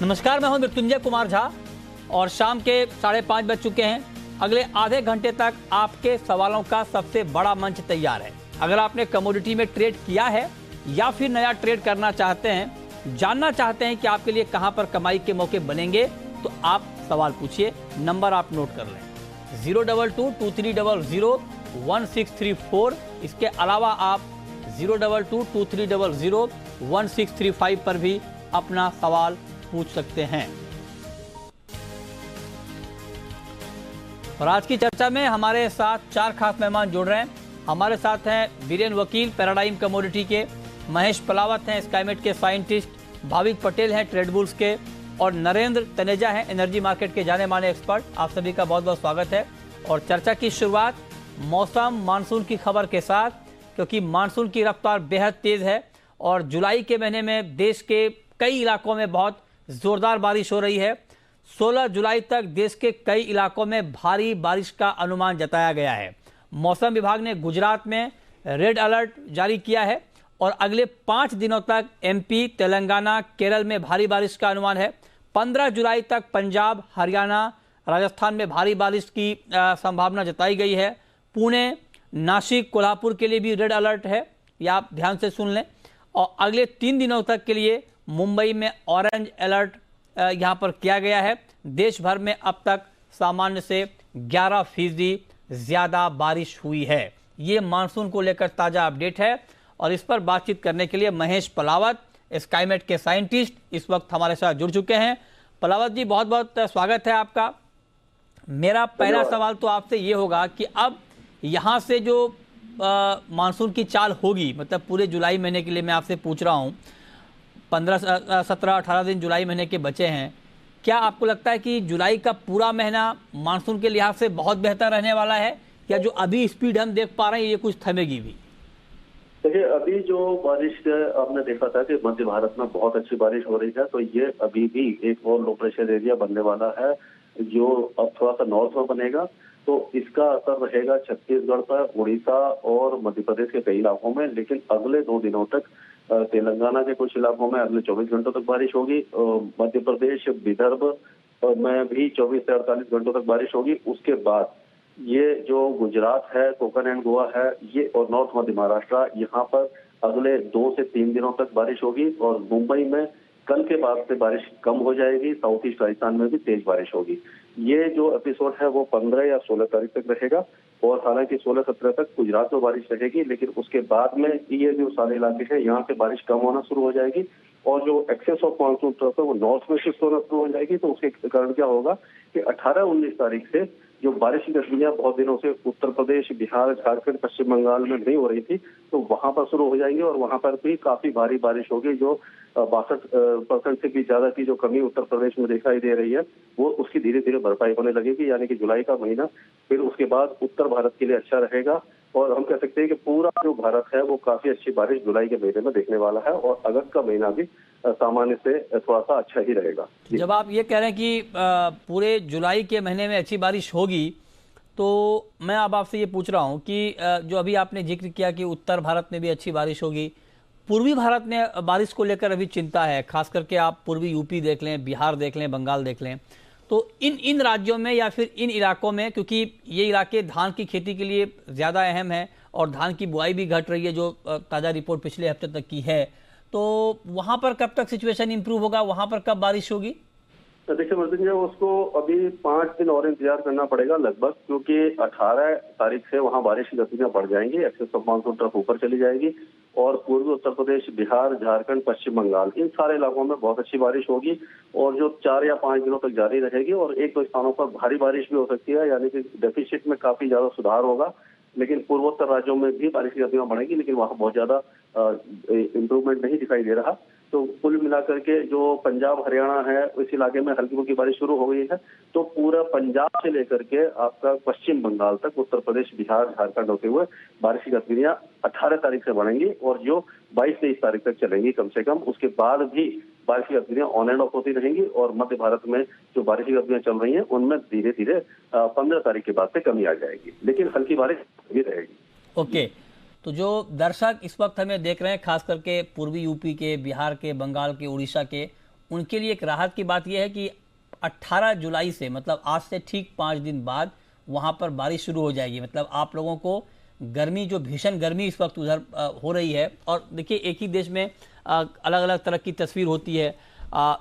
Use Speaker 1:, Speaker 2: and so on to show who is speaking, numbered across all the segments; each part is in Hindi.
Speaker 1: नमस्कार, मैं हूं मृत्युंजय कुमार झा और शाम के 5:30 बज चुके हैं। अगले आधे घंटे तक आपके सवालों का सबसे बड़ा मंच तैयार है। अगर आपने कमोडिटी में ट्रेड किया है या फिर नया ट्रेड करना चाहते हैं, जानना चाहते हैं कि आपके लिए कहां पर कमाई के मौके बनेंगे, तो आप सवाल पूछिए। नंबर आप नोट कर लें 02223001634। इसके अलावा आप 02223001635 पर भी अपना सवाल पूछ सकते हैं। और आज की चर्चा में हमारे साथ 4 खास मेहमान जुड़ रहे हैं। हमारे साथ हैं वीरेन वकील पैराडाइम कमोडिटी के, महेश पलावत हैं स्काईमेट के साइंटिस्ट, भाविक पटेल हैं ट्रेडबुल्स के, और नरेंद्र तनेजा हैं एनर्जी मार्केट के जाने माने एक्सपर्ट। आप सभी का बहुत बहुत स्वागत है। और चर्चा की शुरुआत मौसम मानसून की खबर के साथ, क्योंकि मानसून की रफ्तार बेहद तेज है और जुलाई के महीने में देश के कई इलाकों में बहुत जोरदार बारिश हो रही है। 16 जुलाई तक देश के कई इलाकों में भारी बारिश का अनुमान जताया गया है। मौसम विभाग ने गुजरात में रेड अलर्ट जारी किया है और अगले 5 दिनों तक एमपी, तेलंगाना, केरल में भारी बारिश का अनुमान है। 15 जुलाई तक पंजाब, हरियाणा, राजस्थान में भारी बारिश की संभावना जताई गई है। पुणे, नासिक, कोल्हापुर के लिए भी रेड अलर्ट है, या आप ध्यान से सुन लें। और अगले 3 दिनों तक के लिए मुंबई में ऑरेंज अलर्ट यहां पर किया गया है। देश भर में अब तक सामान्य से 11% ज्यादा बारिश हुई है। ये मानसून को लेकर ताजा अपडेट है और इस पर बातचीत करने के लिए महेश पलावत स्काईमेट के साइंटिस्ट इस वक्त हमारे साथ जुड़ चुके हैं। पलावत जी, बहुत बहुत स्वागत है आपका। मेरा पहला सवाल तो आपसे ये होगा कि अब यहाँ से जो मानसून की चाल होगी, मतलब पूरे जुलाई महीने के लिए मैं आपसे पूछ रहा हूँ, 15, 17, 18 दिन जुलाई महीने के बचे हैं। क्या आपको लगता है कि जुलाई का पूरा महीना मानसून के लिहाज से बहुत बेहतर रहने वाला है, या जो अभी स्पीड हम देख पा रहे हैं ये कुछ थमेगी भी?
Speaker 2: देखिए, अभी जो बारिश आपने देखा था कि मध्य भारत में बहुत अच्छी बारिश हो रही है, तो ये अभी भी एक और लो प्रेशर एरिया बनने वाला है जो अब थोड़ा सा नॉर्थ में बनेगा। तो इसका असर रहेगा छत्तीसगढ़ पर, उड़ीसा और मध्य प्रदेश के कई इलाकों में। लेकिन अगले 2 दिनों तक तेलंगाना के कुछ इलाकों में अगले 24 घंटों तक बारिश होगी। मध्य प्रदेश, विदर्भ में भी 24 से 48 घंटों तक बारिश होगी। उसके बाद ये जो गुजरात है, कोंकण एंड गोवा है, ये और नॉर्थ मध्य महाराष्ट्र, यहाँ पर अगले 2 से 3 दिनों तक बारिश होगी। और मुंबई में कल के बाद से बारिश कम हो जाएगी। साउथ ईस्ट राजस्थान में भी तेज बारिश होगी। ये जो एपिसोड है वो 15 या 16 तारीख तक रहेगा। और हालांकि 16-17 तक गुजरात में बारिश रहेगी, लेकिन उसके बाद में ये जो सारे इलाके हैं यहाँ से बारिश कम होना शुरू हो जाएगी। और जो एक्सेस ऑफ मानसून ट्रफ है वो नॉर्थ में शिफ्ट होना शुरू हो जाएगी। तो उसके कारण क्या होगा कि 18-19 तारीख से जो बारिश की गतिविधियां बहुत दिनों से उत्तर प्रदेश, बिहार, झारखंड, पश्चिम बंगाल में नहीं हो रही थी, तो वहां पर शुरू हो जाएंगे। और वहां पर भी काफी भारी बारिश होगी। जो 62% से भी ज्यादा की जो कमी उत्तर प्रदेश में दिखाई दे रही है, वो उसकी धीरे धीरे भरपाई होने लगेगी। यानी कि जुलाई का महीना फिर उसके बाद उत्तर भारत के लिए अच्छा रहेगा। और हम कह सकते हैं कि पूरा जो भारत है वो काफी अच्छी बारिश जुलाई के महीने में देखने वाला है। और अगस्त का महीना भी सामान्य से थोड़ा सा अच्छा ही रहेगा।
Speaker 1: जब आप ये कह रहे हैं कि पूरे जुलाई के महीने में अच्छी बारिश होगी, तो मैं अब आपसे ये पूछ रहा हूँ कि जो अभी आपने जिक्र किया कि उत्तर भारत में भी अच्छी बारिश होगी, पूर्वी भारत में बारिश को लेकर अभी चिंता है। खास करके आप पूर्वी यूपी देख लें, बिहार देख लें, बंगाल देख लें, तो इन राज्यों में या फिर इन इलाकों में, क्योंकि ये इलाके धान की खेती के लिए ज़्यादा अहम है और धान की बुआई भी घट रही है, जो ताज़ा रिपोर्ट पिछले हफ्ते तक की है, तो वहाँ पर कब तक सिचुएशन इंप्रूव होगा, वहाँ पर कब बारिश होगी?
Speaker 2: तो देखिए मृत्युंजय, उसको अभी 5 दिन और इंतजार करना पड़ेगा लगभग, क्योंकि 18 तारीख से वहां बारिश की गतिविधियां बढ़ जाएंगी। एक्सेस ऑफ मानसून ट्रफ ऊपर चली जाएगी और पूर्वी उत्तर प्रदेश, बिहार, झारखंड, पश्चिम बंगाल, इन सारे इलाकों में बहुत अच्छी बारिश होगी। और जो 4 या 5 दिनों तक जारी रहेगी। और 1-2 स्थानों पर भारी बारिश भी हो सकती है, यानी कि डेफिसिट में काफी ज्यादा सुधार होगा। लेकिन पूर्वोत्तर राज्यों में भी बारिश की गतिविधियां बढ़ेगी, लेकिन वहां बहुत ज्यादा इम्प्रूवमेंट नहीं दिखाई दे रहा। तो कुल मिलाकर के जो पंजाब, हरियाणा है, इस इलाके में हल्की फुल्की बारिश शुरू हो गई है। तो पूरा पंजाब से लेकर के आपका पश्चिम बंगाल तक, उत्तर प्रदेश, बिहार, झारखंड होते हुए बारिश की गतिविधियां 18 तारीख से बढ़ेंगी और जो 22-23 तारीख तक चलेंगी कम से कम। उसके बाद भी बारिश की गतिविधियां ऑन एंड ऑफ होती रहेंगी। और मध्य भारत में जो बारिश की गतिविधियां चल रही हैं उनमें धीरे धीरे 15 तारीख के बाद से कमी आ जाएगी, लेकिन हल्की बारिश भी रहेगी।
Speaker 1: ओके, तो जो दर्शक इस वक्त हमें देख रहे हैं, खास करके पूर्वी यूपी के, बिहार के, बंगाल के, उड़ीसा के, उनके लिए एक राहत की बात यह है कि 18 जुलाई से मतलब आज से ठीक 5 दिन बाद वहाँ पर बारिश शुरू हो जाएगी। मतलब आप लोगों को गर्मी, जो भीषण गर्मी इस वक्त उधर हो रही है, और देखिए एक ही देश में अलग अलग तरह की तस्वीर होती है।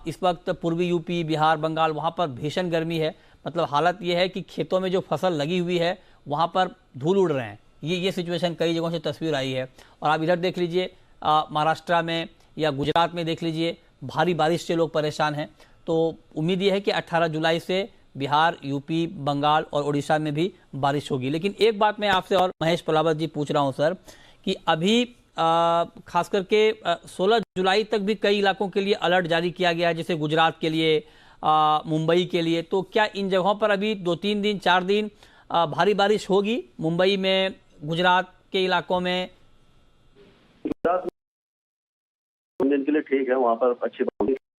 Speaker 1: इस वक्त पूर्वी यूपी, बिहार, बंगाल, वहाँ पर भीषण गर्मी है। मतलब हालत ये है कि खेतों में जो फसल लगी हुई है वहाँ पर धूल उड़ रहे हैं। ये सिचुएशन कई जगहों से तस्वीर आई है। और आप इधर देख लीजिए, महाराष्ट्र में या गुजरात में देख लीजिए, भारी बारिश से लोग परेशान हैं। तो उम्मीद ये है कि 18 जुलाई से बिहार, यूपी, बंगाल और उड़ीसा में भी बारिश होगी। लेकिन एक बात मैं आपसे और महेश पलावत जी पूछ रहा हूं सर, कि अभी खास करके 16 जुलाई तक भी कई इलाकों के लिए अलर्ट जारी किया गया है, जैसे गुजरात के लिए, मुंबई के लिए। तो क्या इन जगहों पर अभी 2-3 दिन, 4 दिन भारी बारिश होगी? मुंबई में, गुजरात के इलाकों में?
Speaker 2: गुजरात दिन के लिए ठीक है, वहाँ पर अच्छी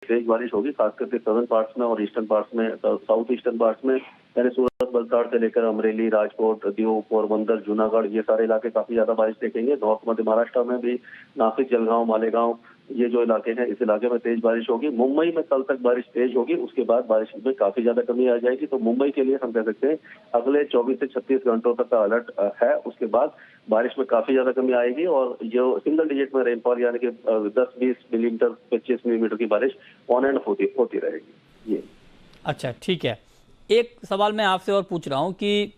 Speaker 2: तेज बारिश होगी, खास करके सदर्न पार्ट्स में और ईस्टर्न पार्ट्स में, साउथ ईस्टर्न पार्ट्स में, यानी सूरत, वलसाड़ से लेकर अमरेली, राजकोट, दीव, पोरबंदर, जूनागढ़, ये सारे इलाके काफी ज्यादा बारिश देखेंगे। नॉर्थ मध्य महाराष्ट्र में भी नासिक, जलगांव, मालेगांव, ये जो इलाके हैं, इस इलाके में तेज बारिश होगी। मुंबई में कल तक बारिश तेज होगी, उसके बाद बारिश में काफी ज्यादा कमी आ जाएगी। तो मुंबई के लिए हम कह सकते हैं अगले 24 से 36 घंटों तक का अलर्ट है। उसके बाद बारिश में काफी ज्यादा कमी आएगी और जो सिंगल डिजिट में रेनफॉल यानी कि 10-20 मिलीमीटर, 25 मिलीमीटर की बारिश ऑन एंड होती रहेगी। ये
Speaker 1: अच्छा, ठीक है। एक सवाल मैं आपसे और पूछ रहा हूँ कि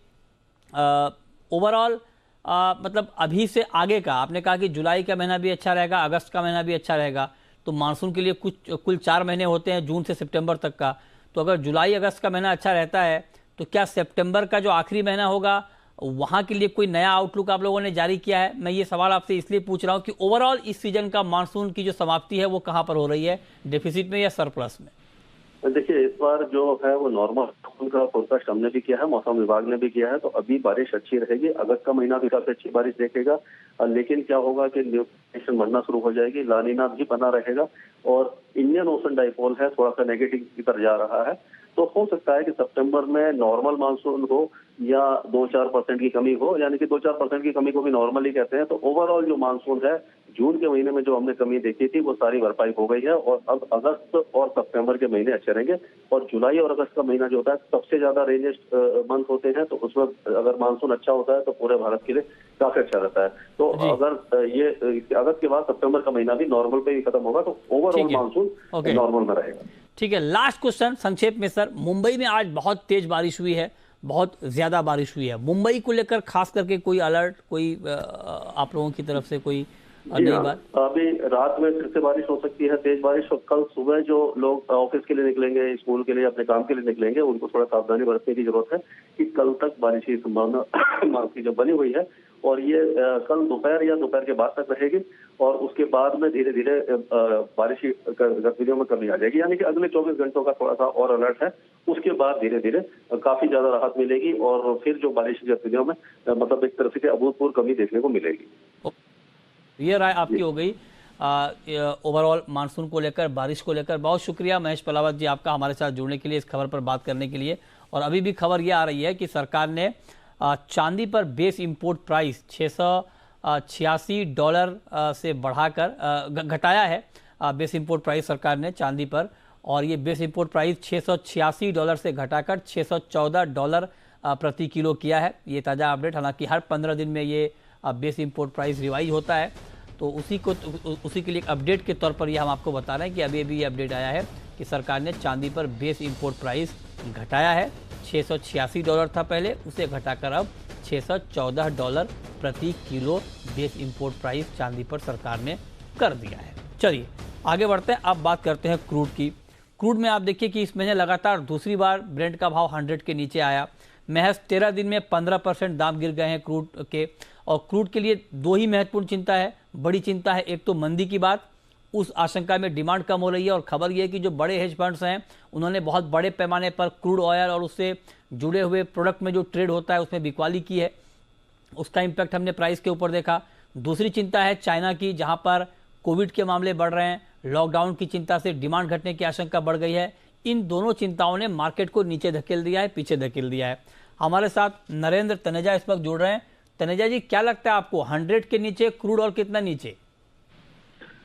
Speaker 1: ओवरऑल मतलब अभी से आगे का, आपने कहा कि जुलाई का महीना भी अच्छा रहेगा, अगस्त का महीना भी अच्छा रहेगा, तो मानसून के लिए कुल 4 महीने होते हैं, जून से सितंबर तक का। तो अगर जुलाई अगस्त का महीना अच्छा रहता है, तो क्या सितंबर का जो आखिरी महीना होगा वहाँ के लिए कोई नया आउटलुक आप लोगों ने जारी किया है? मैं ये सवाल आपसे इसलिए पूछ रहा हूँ कि ओवरऑल इस सीजन का मानसून की जो समाप्ति है वो कहाँ पर हो रही है, डेफिसिट में या सरप्लस में?
Speaker 2: देखिए, इस बार जो है वो नॉर्मल का फोरकास्ट हमने भी किया है, मौसम विभाग ने भी किया है। तो अभी बारिश अच्छी रहेगी, अगस्त का महीना भी काफी अच्छी बारिश देखेगा। लेकिन क्या होगा कि न्यूट्रिशन बढ़ना शुरू हो जाएगी, लानीना भी बना रहेगा और इंडियन ओशन डाइपोल है, थोड़ा सा नेगेटिव की तरफ जा रहा है। तो हो सकता है कि सितंबर में नॉर्मल मानसून हो या 2-4% की कमी हो, यानी कि 2-4% की कमी को भी नॉर्मल ही कहते हैं। तो ओवरऑल जो मानसून है, जून के महीने में जो हमने कमी देखी थी वो सारी भरपाई हो गई है और अब अगस्त और सितंबर के महीने अच्छे रहेंगे। और जुलाई और अगस्त का महीना जो होता है सबसे ज्यादा रेनिएस्ट मंथ होते हैं, तो उसमें अगर मानसून अच्छा होता है तो पूरे भारत के लिए काफी अच्छा रहता है। तो अगर ये अगस्त के बाद सितंबर का महीना भी नॉर्मल पे ही खत्म होगा, तो ओवरऑल मानसून नॉर्मल में रहेगा।
Speaker 1: ठीक है, लास्ट क्वेश्चन संक्षेप में सर, मुंबई में आज बहुत तेज बारिश हुई है, बहुत ज्यादा बारिश हुई है। मुंबई को लेकर खास करके कोई अलर्ट, कोई आप लोगों की तरफ से कोई नई बात?
Speaker 2: अभी रात में फिर से बारिश हो सकती है, तेज बारिश। और कल सुबह जो लोग ऑफिस के लिए निकलेंगे, स्कूल के लिए, अपने काम के लिए निकलेंगे, उनको थोड़ा सावधानी बरतने की जरूरत है कि कल तक बारिश की संभावना जो बनी हुई है और ये कल दोपहर या दोपहर के बाद तक रहेगी और उसके बाद में धीरे धीरे बारिश की गतिविधियों में कमी आ जाएगी। यानी कि अगले 24 घंटों का थोड़ा सा और अलर्ट है, उसके बाद धीरे धीरे काफी ज्यादा राहत मिलेगी और फिर जो बारिश की गतिविधियों में मतलब एक तरह से अभूतपूर्व कमी देखने को मिलेगी।
Speaker 1: ये राय आपकी हो गई ओवरऑल मानसून को लेकर, बारिश को लेकर। बहुत शुक्रिया महेश पलावत जी आपका हमारे साथ जुड़ने के लिए, इस खबर पर बात करने के लिए। और अभी भी खबर ये आ रही है कि सरकार ने चांदी पर बेस इंपोर्ट प्राइस $686 से बढ़ाकर घटाया है। बेस इंपोर्ट प्राइस सरकार ने चांदी पर, और ये बेस इंपोर्ट प्राइस $686 से घटाकर $614 प्रति किलो किया है। ये ताज़ा अपडेट, हालांकि हर 15 दिन में ये बेस इंपोर्ट प्राइस रिवाइज होता है, तो उसी के लिए अपडेट के तौर पर ये हम आपको बता रहे हैं कि अभी ये अपडेट आया है कि सरकार ने चांदी पर बेस इंपोर्ट प्राइस घटाया है। $686 था पहले, उसे घटाकर अब $614 प्रति किलो बेस इंपोर्ट प्राइस चांदी पर सरकार ने कर दिया है। चलिए आगे बढ़ते हैं, अब बात करते हैं क्रूड की। क्रूड में आप देखिए कि इस महीने लगातार दूसरी बार ब्रेंट का भाव 100 के नीचे आया। महज 13 दिन में 15% दाम गिर गए हैं क्रूड के। और क्रूड के लिए दो ही महत्वपूर्ण चिंता है, बड़ी चिंता है। एक तो मंदी की बात, उस आशंका में डिमांड कम हो रही है। और खबर यह है कि जो बड़े हेज फंड्स हैं उन्होंने बहुत बड़े पैमाने पर क्रूड ऑयल और उससे जुड़े हुए प्रोडक्ट में जो ट्रेड होता है उसमें बिकवाली की है। उसका इम्पैक्ट हमने प्राइस के ऊपर देखा। दूसरी चिंता है चाइना की, जहां पर कोविड के मामले बढ़ रहे हैं, लॉकडाउन की चिंता से डिमांड घटने की आशंका बढ़ गई है। इन दोनों चिंताओं ने मार्केट को नीचे धकेल दिया है, पीछे धकेल दिया है। हमारे साथ नरेंद्र तनेजा इस वक्त जुड़ रहे हैं। तनेजा जी, क्या लगता है आपको 100 के नीचे क्रूड और कितना नीचे?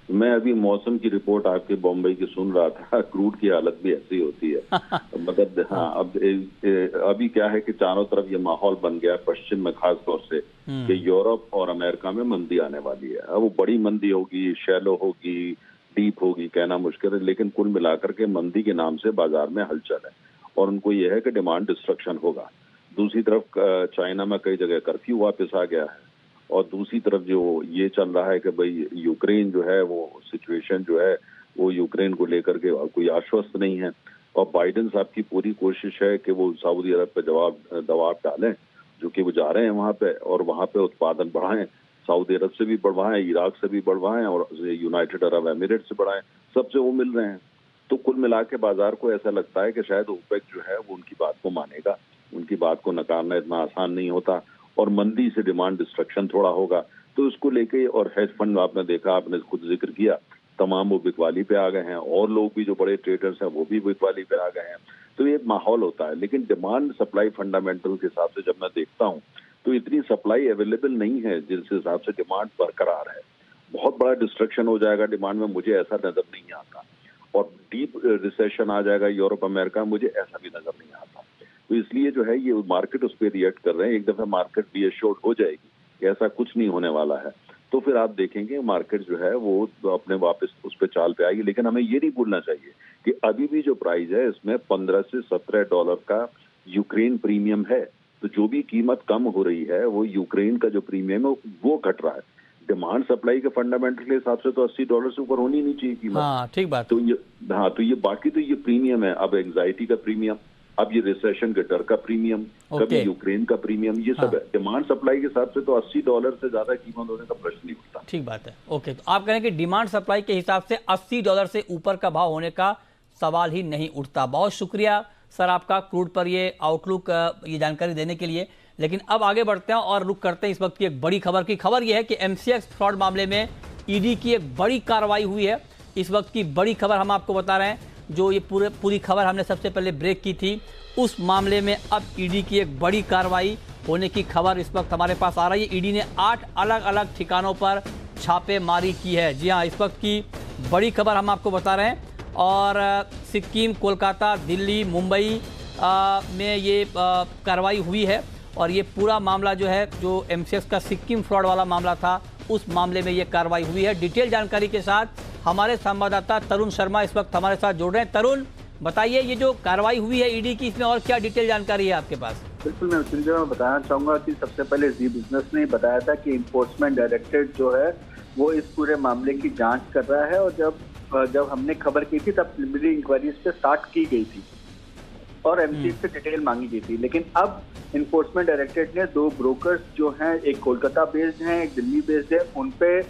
Speaker 3: मैं अभी मौसम की रिपोर्ट आपके बॉम्बे की सुन रहा था। क्रूड की हालत भी ऐसी होती है। मतलब हाँ, अभी क्या है कि चारों तरफ ये माहौल बन गया है पश्चिम में, खास तौर से कि यूरोप और अमेरिका में मंदी आने वाली है। अब वो बड़ी मंदी होगी, शैलो होगी, डीप होगी, कहना मुश्किल है, लेकिन कुल मिलाकर के मंदी के नाम से बाजार में हलचल है और उनको ये है कि डिमांड डिस्ट्रक्शन होगा। दूसरी तरफ चाइना में कई जगह कर्फ्यू वापस आ गया है और दूसरी तरफ जो ये चल रहा है कि भाई यूक्रेन जो है वो सिचुएशन जो है वो यूक्रेन को लेकर के कोई आश्वस्त नहीं है और बाइडेन साहब की पूरी कोशिश है कि वो सऊदी अरब पे दबाव डालें, जो कि वो जा रहे हैं वहां पे और वहां पे उत्पादन बढ़ाएं, सऊदी अरब से भी बढ़वाएं, इराक से भी बढ़वाएं और यूनाइटेड अरब एमिरेट से बढ़ाएं, सबसे वो मिल रहे हैं। तो कुल मिला के बाजार को ऐसा लगता है कि शायद ओपेक जो है वो उनकी बात को मानेगा, उनकी बात को नकारना इतना आसान नहीं होता और मंदी से डिमांड डिस्ट्रक्शन थोड़ा होगा। तो इसको लेके और हेज फंड आपने देखा, आपने खुद जिक्र किया, तमाम वो बिकवाली पे आ गए हैं और लोग भी जो बड़े ट्रेडर्स हैं वो भी बिकवाली पे आ गए हैं। तो ये माहौल होता है, लेकिन डिमांड सप्लाई फंडामेंटल के हिसाब से जब मैं देखता हूँ तो इतनी सप्लाई अवेलेबल नहीं है जिस हिसाब से डिमांड बरकरार है। बहुत बड़ा डिस्ट्रक्शन हो जाएगा डिमांड में, मुझे ऐसा नजर नहीं आता, और डीप रिसेशन आ जाएगा यूरोप अमेरिका, मुझे ऐसा भी नजर नहीं आता। तो इसलिए जो है ये मार्केट उस पर रिएक्ट कर रहे हैं। एक दफा मार्केट रीअश्योर्ड हो जाएगी कि ऐसा कुछ नहीं होने वाला है तो फिर आप देखेंगे मार्केट जो है वो अपने वापस उस पर चाल पे आएगी। लेकिन हमें ये नहीं भूलना चाहिए कि अभी भी जो प्राइस है इसमें $15 से $17 का यूक्रेन प्रीमियम है। तो जो भी कीमत कम हो रही है वो यूक्रेन का जो प्रीमियम है वो घट रहा है। डिमांड सप्लाई के फंडामेंटल के हिसाब से तो $80 से ऊपर होनी नहीं चाहिए कीमत।
Speaker 1: हाँ, ठीक बात।
Speaker 3: तो ये बाकी तो ये प्रीमियम है। अब एंग्जाइटी का प्रीमियम, अब ये रिसेशन के डर का प्रीमियम, कभी यूक्रेन का प्रीमियम, ये सब है। डिमांड सप्लाई के हिसाब से तो $80 से ज्यादा कीमत होने का प्रश्न नहीं उठता।
Speaker 1: ठीक बात है। ओके, तो आप कह रहे हैं कि डिमांड सप्लाई के हिसाब से $80 से ऊपर का भाव होने का सवाल ही नहीं उठता। बहुत शुक्रिया सर आपका क्रूड पर ये आउटलुक, ये जानकारी देने के लिए। लेकिन अब आगे बढ़ते हैं और रुक करते हैं इस वक्त की एक बड़ी खबर की। खबर यह है कि MCX फ्रॉड मामले में ईडी की एक बड़ी कार्रवाई हुई है। इस वक्त की बड़ी खबर हम आपको बता रहे हैं। जो ये पूरी खबर हमने सबसे पहले ब्रेक की थी, उस मामले में अब ईडी की एक बड़ी कार्रवाई होने की खबर इस वक्त हमारे पास आ रही है। ईडी ने 8 अलग अलग ठिकानों पर छापेमारी की है। जी हाँ, इस वक्त की बड़ी खबर हम आपको बता रहे हैं। और सिक्किम, कोलकाता, दिल्ली, मुंबई में ये कार्रवाई हुई है और ये पूरा मामला जो है, जो MCX का सिक्किम फ्रॉड वाला मामला था, उस मामले में ये कार्रवाई हुई है। डिटेल जानकारी के साथ हमारे संवाददाता तरुण शर्मा इस वक्त हमारे साथ जुड़ रहे हैं। तरुण, बताइए ये जो कार्रवाई हुई है ईडी की, इसमें और क्या डिटेल जानकारी है आपके पास?
Speaker 4: बिल्कुल, मैं संजय में बताना चाहूंगा कि सबसे पहले जी बिजनेस ने बताया था कि इन्फोर्समेंट डायरेक्टरेट जो है वो इस पूरे मामले की जांच कर रहा है और जब हमने खबर की थी तब प्रिलिमिनरी इंक्वायरी इस पे स्टार्ट की गई थी और MCX से डिटेल मांगी गई थी। लेकिन अब इन्फोर्समेंट डायरेक्टरेट ने 2 ब्रोकर्स जो हैं, एक कोलकाता बेस्ड हैं, एक दिल्ली बेस्ड है, उन पे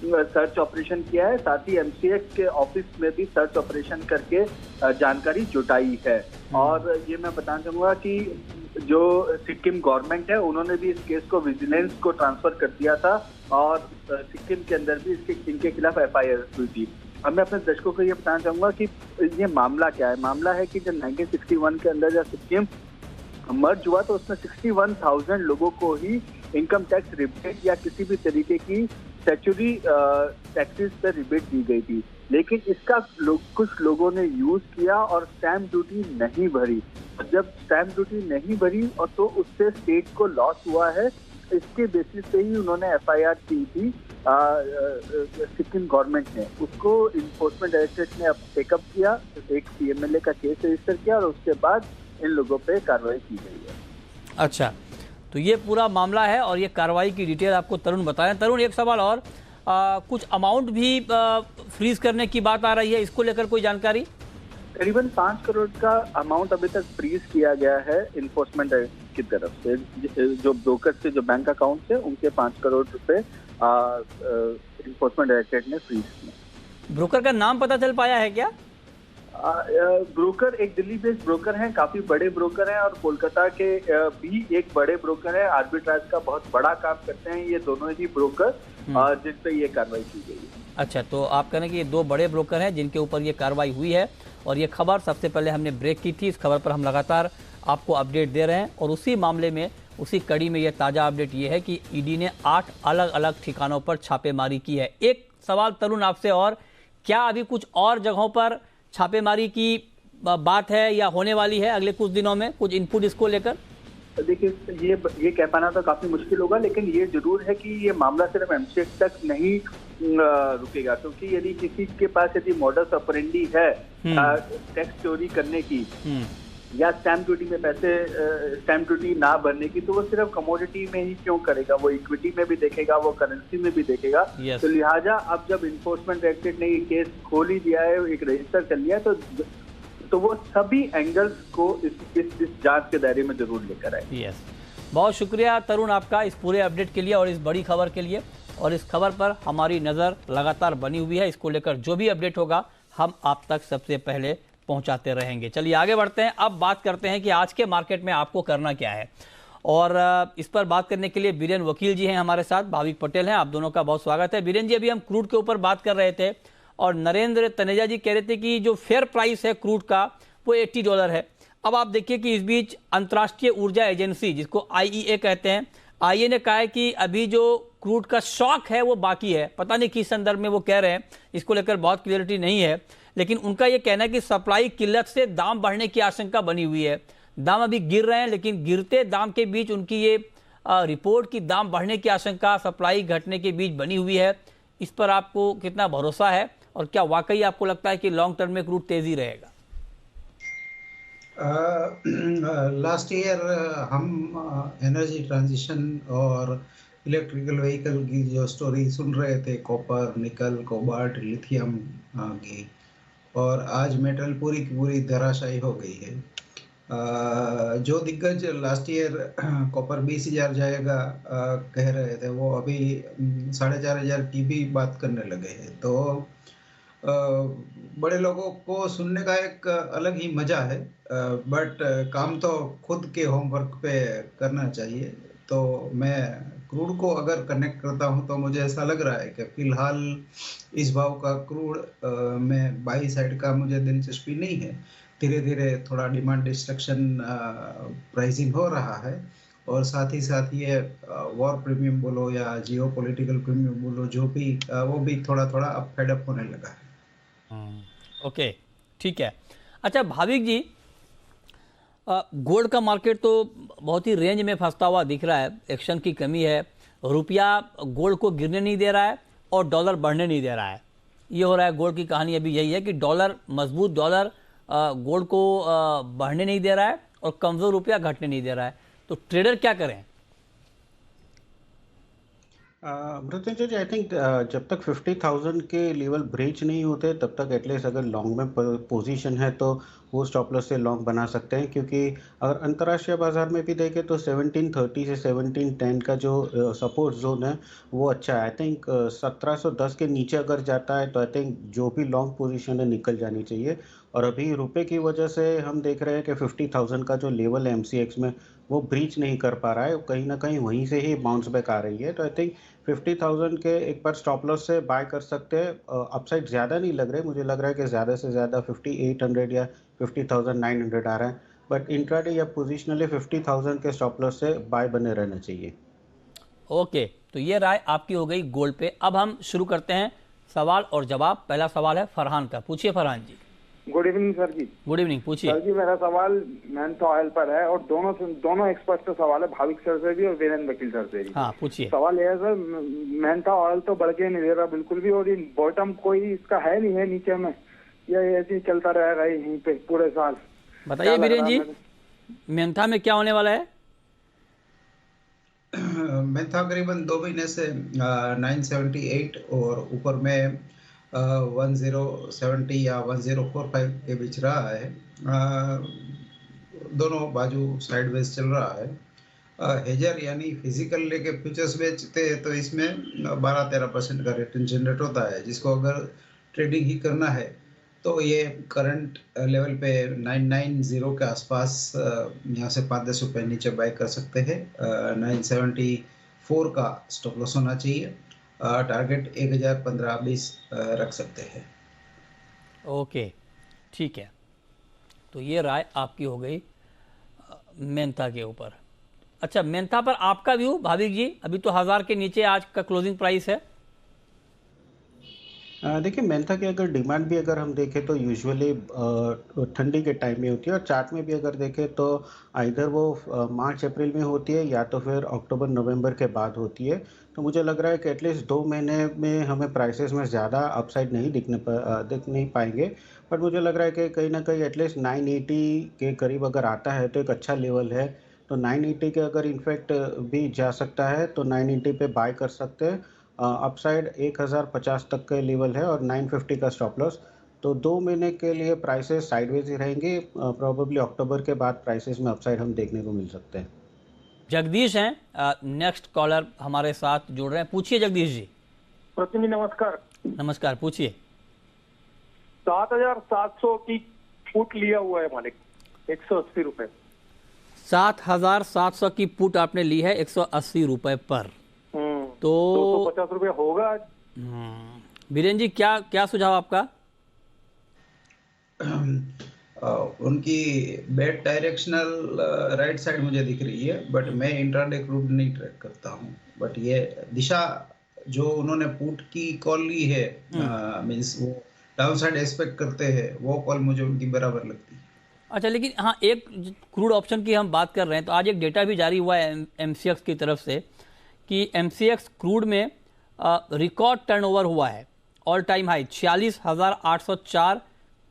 Speaker 4: सर्च ऑपरेशन किया है। साथ ही MCX के ऑफिस में भी सर्च ऑपरेशन करके जानकारी जुटाई है। और ये मैं बताना चाहूंगा कि जो सिक्किम गवर्नमेंट है उन्होंने भी इस केस को विजिलेंस को ट्रांसफर कर दिया था और सिक्किम के अंदर भी इनके खिलाफ FIR हुई थी। अब मैं अपने दर्शकों को ये बताना चाहूंगा कि ये मामला क्या है। मामला है कि जब 1961 के अंदर जब सिक्किम मर्ज हुआ तो उसमें 61,000 लोगों को ही इनकम टैक्स रिबेट या किसी भी तरीके की स्टैट्यूटरी टैक्सेस पर रिबेट दी गई थी। लेकिन इसका कुछ लोगों ने यूज किया और स्टैम्प ड्यूटी नहीं भरी। जब स्टैम्प ड्यूटी नहीं भरी और तो उससे स्टेट को लॉस हुआ है, इसके बेसिस पे ही उन्होंने FIR की थी सिक्किम गवर्नमेंट ने। उसको इन्फोर्समेंट डायरेक्टरेट ने अब टेकअप किया, एक CMLA का केस रजिस्टर किया और उसके बाद इन लोगों पे कार्रवाई की गई है।
Speaker 1: अच्छा, तो ये पूरा मामला है और ये कार्रवाई की डिटेल आपको तरुण बताएं। तरुण, एक सवाल और, कुछ अमाउंट भी फ्रीज करने की बात आ रही है, इसको लेकर कोई जानकारी?
Speaker 4: करीबन 5 करोड़ का अमाउंट अभी तक फ्रीज किया गया है इन्फोर्समेंट की तरफ से। जो ब्रोकर से जो बैंक अकाउंट से उनके 5 करोड़ रुपए इन्फोर्समेंट डायरेक्टरेट ने फ्रीज किया।
Speaker 1: ब्रोकर का नाम पता चल पाया है क्या?
Speaker 4: ब्रोकर एक दिल्ली बेस्ड ब्रोकर हैं, काफी बड़े ब्रोकर हैं, और कोलकाता के भी एक बड़े ब्रोकर हैं, आर्बिट्राज का बहुत बड़ा काम करते हैं। ये दोनों ही ब्रोकर जिन पे ये कार्रवाई की गई है।
Speaker 1: अच्छा, तो आप कह रहे हैं कि ये 2 बड़े ब्रोकर हैं जिनके ऊपर ये कार्रवाई हुई है और ये खबर सबसे पहले हमने ब्रेक की थी। इस खबर पर हम लगातार आपको अपडेट दे रहे हैं और उसी मामले में, उसी कड़ी में ये ताज़ा अपडेट ये है कि ईडी ने 8 अलग अलग ठिकानों पर छापेमारी की है। एक सवाल तरुण आपसे, और क्या अभी कुछ और जगहों पर छापेमारी की बात है या होने वाली है अगले कुछ दिनों में, कुछ इनपुट इसको लेकर?
Speaker 4: देखिए, ये कह पाना तो काफी मुश्किल होगा, लेकिन ये जरूर है कि ये मामला सिर्फ एमसीएक्स तक नहीं रुकेगा, क्योंकि यदि किसी के पास यदि मॉडस ऑपरेंडी है टैक्स चोरी करने की या स्टैम्प ड्यूटी में स्टैम्प ड्यूटी ना भरने की, तो वो सिर्फ कमोडिटी में ही क्यों करेगा, वो इक्विटी में भी देखेगा, वो करेंसी में भी देखेगा। तो लिहाजा अब जब इन्फोर्समेंट डायरेक्टरेट ने ये केस खोल ही दिया है, एक रजिस्टर कर लिया है, तो वो सभी एंगल्स को इस जांच के दायरे में जरूर लेकर आए।
Speaker 1: यस, बहुत शुक्रिया तरुण आपका इस पूरे अपडेट के लिए और इस बड़ी खबर के लिए। और इस खबर पर हमारी नज़र लगातार बनी हुई है, इसको लेकर जो भी अपडेट होगा हम आप तक सबसे पहले पहुंचाते रहेंगे। चलिए आगे बढ़ते हैं, अब बात करते हैं कि आज के मार्केट में आपको करना क्या है। और इस पर बात करने के लिए बीरेन वकील जी हैं हमारे साथ, भाविक पटेल हैं, आप दोनों का बहुत स्वागत है। बीरेन जी, अभी हम क्रूड के ऊपर बात कर रहे थे और नरेंद्र तनेजा जी कह रहे थे कि जो फेयर प्राइस है क्रूड का वो $80 है। अब आप देखिए कि इस बीच अंतर्राष्ट्रीय ऊर्जा एजेंसी, जिसको IEA कहते हैं, IEA ने कहा है कि अभी जो क्रूड का शॉक है वो बाकी है। पता नहीं किस संदर्भ में वो कह रहे हैं, इसको लेकर बहुत क्लियरिटी नहीं है, लेकिन उनका ये कहना है कि सप्लाई किल्लत से दाम बढ़ने की आशंका बनी हुई है। दाम अभी गिर रहे हैं, लेकिन गिरते दाम के बीच उनकी ये रिपोर्ट की दाम बढ़ने की आशंका सप्लाई घटने के बीच बनी हुई है। इस पर आपको कितना भरोसा है और क्या वाकई आपको लगता है कि लॉन्ग टर्म में क्रूड तेजी रहेगा?
Speaker 5: लास्ट ईयर हम एनर्जी ट्रांजिशन और इलेक्ट्रिकल व्हीकल की जो स्टोरी सुन रहे थे, कॉपर, निकल, कोबाल्ट, लिथियम की, और आज मेटल पूरी की पूरी धराशायी हो गई है। जो दिग्गज लास्ट ईयर कॉपर 20,000 जाएगा कह रहे थे, वो अभी 4,500 की भी बात करने लगे हैं। तो बड़े लोगों को सुनने का एक अलग ही मजा है, बट काम तो खुद के होमवर्क पे करना चाहिए। तो मैं क्रूड को अगर कनेक्ट करता हूं तो मुझे ऐसा लग रहा है कि फिलहाल इस भाव का क्रूड में बाई साइड का मुझे दिलचस्पी नहीं है। धीरे धीरे थोड़ा डिमांड डिस्ट्रक्शन प्राइसिंग हो रहा है, और साथ ही साथ ये वॉर प्रीमियम बोलो या जियो पॉलिटिकल प्रीमियम बोलो, जो भी वो भी थोड़ा थोड़ा अप फेड अप होने लगा है।
Speaker 1: ओके, ठीक है। अच्छा भाविक जी, गोल्ड का मार्केट तो बहुत ही रेंज में फंसता हुआ दिख रहा है, एक्शन की कमी है, रुपया गोल्ड को गिरने नहीं दे रहा है और डॉलर बढ़ने नहीं दे रहा है। ये हो रहा है, गोल्ड की कहानी अभी यही है कि मजबूत डॉलर गोल्ड को बढ़ने नहीं दे रहा है और कमजोर रुपया घटने नहीं दे रहा है। तो ट्रेडर क्या करें?
Speaker 6: मृत्युंजय जी, आई थिंक जब तक 50,000 के लेवल ब्रेच नहीं होते तब तक एटलीस्ट अगर लॉन्ग में पोजीशन है तो वो स्टॉप लॉस से लॉन्ग बना सकते हैं, क्योंकि अगर अंतर्राष्ट्रीय बाजार में भी देखें तो 1730 से 1710 का जो सपोर्ट जोन है वो अच्छा है। आई थिंक 1710 के नीचे अगर जाता है तो आई थिंक जो भी लॉन्ग पोजीशन है निकल जानी चाहिए। और अभी रुपए की वजह से हम देख रहे हैं कि 50,000 का जो लेवल है MCX में वो ब्रीच नहीं कर पा रहा है, कहीं ना कहीं वहीं से ही बाउंस बैक आ रही है। तो आई थिंक 50,000 के एक बार स्टॉप लॉस से बाय कर सकते हैं। अपसाइड ज़्यादा नहीं लग रहे, मुझे लग रहा है कि ज़्यादा से ज़्यादा 5800 या 50,900 आ रहा है, बट इंट्राडे या पोजिशनली 50,000 के स्टॉप लॉस से बाय बने रहना चाहिए।
Speaker 1: ओके, तो ये राय आपकी हो गई गोल्ड पे। अब हम शुरू करते हैं सवाल और जवाब। पहला सवाल है फरहान का, पूछिए फरहान जी।
Speaker 7: गुड इवनिंग सर जी।
Speaker 1: गुड इवनिंग, पूछिए।
Speaker 7: सर जी, मेरा सवाल मेंथा ऑयल पर है और दोनों एक्सपर्ट से सवाल है, भाविक सर से भी और वीरेन वकील सर से भी।
Speaker 1: हाँ, पूछिए।
Speaker 7: सवाल यह है सर, मेंथा ऑयल तो बढ़ के नहीं दे रहा बिल्कुल भी, और बॉटम कोई इसका है नहीं है नीचे में, या ऐसे ही चलता रहेगा यहीं पे पूरे साल?
Speaker 1: बताइए वीरेन जी, मेंथा में क्या होने वाला है?
Speaker 5: मेंथा करीबन 2 महीने से 978 और ऊपर में 1070 या 1045 के बीच रहा है। दोनों बाजू साइडवेज चल रहा है। हेजर यानी फिजिकल लेके फ्यूचर्स बेचते हैं तो इसमें 12-13% का रिटर्न जनरेट होता है, जिसको अगर ट्रेडिंग ही करना है तो ये करंट लेवल पे 990 के आसपास यहाँ से 5-10 रुपये नीचे बाय कर सकते हैं। 974 का स्टॉप लॉस होना चाहिए। टारगेट 1015-20 रख सकते हैं।
Speaker 1: ओके, ठीक है। तो ये राय आपकी हो गई मेंथा के ऊपर। अच्छा, मेंथा पर आपका व्यू भाविक जी? अभी तो 1000 के नीचे आज का क्लोजिंग प्राइस है।
Speaker 6: देखिए मेंथा की अगर डिमांड भी अगर हम देखें तो यूजुअली ठंडी के टाइम में होती है, और चार्ट में भी अगर देखें तो आइदर वो मार्च अप्रैल में होती है या तो फिर अक्टूबर नवंबर के बाद होती है। तो मुझे लग रहा है कि एटलीस्ट 2 महीने में हमें प्राइसेस में ज़्यादा अपसाइड नहीं दिख नहीं पाएंगे। बट मुझे लग रहा है कि कहीं ना कहीं एटलीस्ट 980 के करीब अगर आता है तो एक अच्छा लेवल है। तो 980 के अगर इनफैक्ट भी जा सकता है तो 980 पे बाय कर सकते हैं। अपसाइड 1050 तक का लेवल है और 950 का स्टॉप लॉस। तो 2 महीने के लिए प्राइसेस साइडवेज ही रहेंगे। प्रोबेबली अक्टूबर के बाद प्राइसेस में अपसाइड हम देखने को मिल सकते हैं।
Speaker 1: जगदीश हैं नेक्स्ट कॉलर हमारे साथ जुड़ रहे हैं। पूछिए जगदीश जी।
Speaker 8: प्रतिनिधि नमस्कार।
Speaker 1: नमस्कार, पूछिए।
Speaker 8: 7,700 की पुट लिया हुआ है मालिक, 180 रुपए।
Speaker 1: 7,700 की पुट आपने ली है 180 रुपए पर। तो
Speaker 8: 250 रुपए होगा।
Speaker 1: बीरेन जी, क्या क्या सुझाव आपका?
Speaker 5: उनकी बेट डायरेक्शनल राइट साइड मुझे दिख रही है, बट मैं इंट्राडे क्रूड नहीं ट्रेड करता हूं। बट ये दिशा जो उन्होंने पुट की कॉल ली है, मींस वो डाउन साइड एक्सपेक्ट करते हैं, वो कॉल मुझे उनकी बराबर लगती है।
Speaker 1: अच्छा, लेकिन हाँ, एक क्रूड ऑप्शन की हम बात कर रहे हैं तो आज एक डेटा भी जारी हुआ है MCX की तरफ से कि MCX क्रूड में रिकॉर्ड टर्नओवर हुआ है, ऑल टाइम हाई 46,804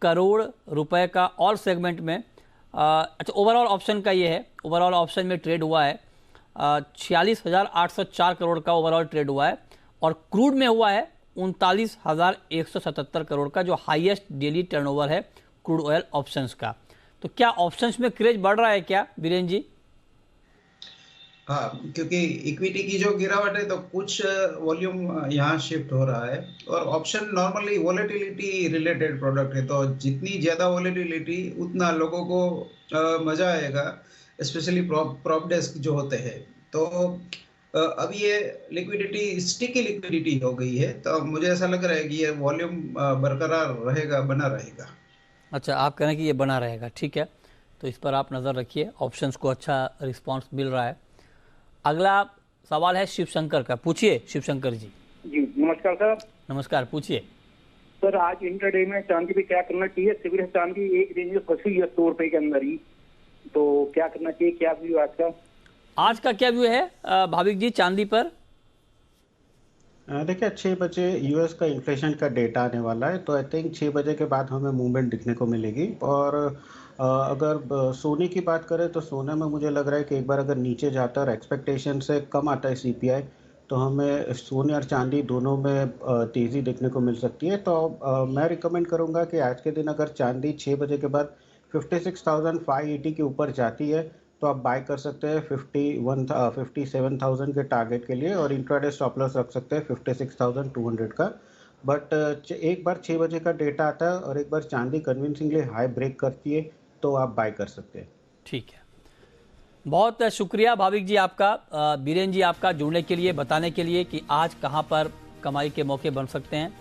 Speaker 1: करोड़ रुपए का ऑल सेगमेंट में। अच्छा, ओवरऑल ऑप्शन का ये है, ओवरऑल ऑप्शन में ट्रेड हुआ है 46,804 करोड़ का ओवरऑल ट्रेड हुआ है, और क्रूड में हुआ है 39,177 करोड़ का, जो हाईएस्ट डेली टर्नओवर है क्रूड ऑयल ऑप्शंस का। तो क्या ऑप्शंस में क्रेज बढ़ रहा है क्या बीरेन जी?
Speaker 5: हाँ, क्योंकि इक्विटी की जो गिरावट है तो कुछ वॉल्यूम यहाँ शिफ्ट हो रहा है, और option normally volatility related product है, तो जितनी ज़्यादा वॉलेटिलिटी उतना लोगों को मज़ा आएगा, स्पेशली प्रॉप डेस्क जो होते हैं। तो अब ये लिक्विडिटी स्टिकी लिक्विडिटी हो गई है, तो मुझे ऐसा लग रहा है कि ये वॉल्यूम बरकरार रहेगा, बना रहेगा।
Speaker 1: अच्छा, आप कह रहे हैं कि ये बना रहेगा, ठीक है। तो इस पर आप नज़र रखिए, ऑप्शंस को अच्छा रिस्पांस मिल रहा है। अगला सवाल है शिवशंकर का। पूछिए शिवशंकर जी।
Speaker 7: जी नमस्कार सर।
Speaker 1: नमस्कार, पूछिए।
Speaker 7: सर आज इंट्राडे में चांदी पे क्या करना चाहिए? सिविल चांदी एक रेंज में फंसी हुई है 100 रुपए के अंदर ही, तो क्या करना चाहिए? क्या व्यू आज का?
Speaker 1: आज का क्या व्यू है भाविक जी चांदी पर?
Speaker 6: देखिए 6 बजे यूएस का इन्फ्लेशन का डेटा आने वाला है, तो आई थिंक 6 बजे के बाद हमें मूवमेंट दिखने को मिलेगी। और अगर सोने की बात करें तो सोने में मुझे लग रहा है कि एक बार अगर नीचे जाता है और एक्सपेक्टेशन से कम आता है CPI, तो हमें सोने और चांदी दोनों में तेज़ी देखने को मिल सकती है। तो मैं रिकमेंड करूंगा कि आज के दिन अगर चांदी 6 बजे के बाद 56,580 के ऊपर जाती है तो आप बाय कर सकते हैं 57,000 के टारगेट के लिए, और इंट्राडे स्टॉप लॉस रख सकते हैं 56,200 का। बट एक बार 6 बजे का डेटा आता है और एक बार चांदी कन्विंसिंगली हाई ब्रेक करती है तो आप बाय कर सकते हैं।
Speaker 1: ठीक है, बहुत शुक्रिया भाविक जी आपका, बीरेन जी आपका जुड़ने के लिए, बताने के लिए कि आज कहां पर कमाई के मौके बन सकते हैं।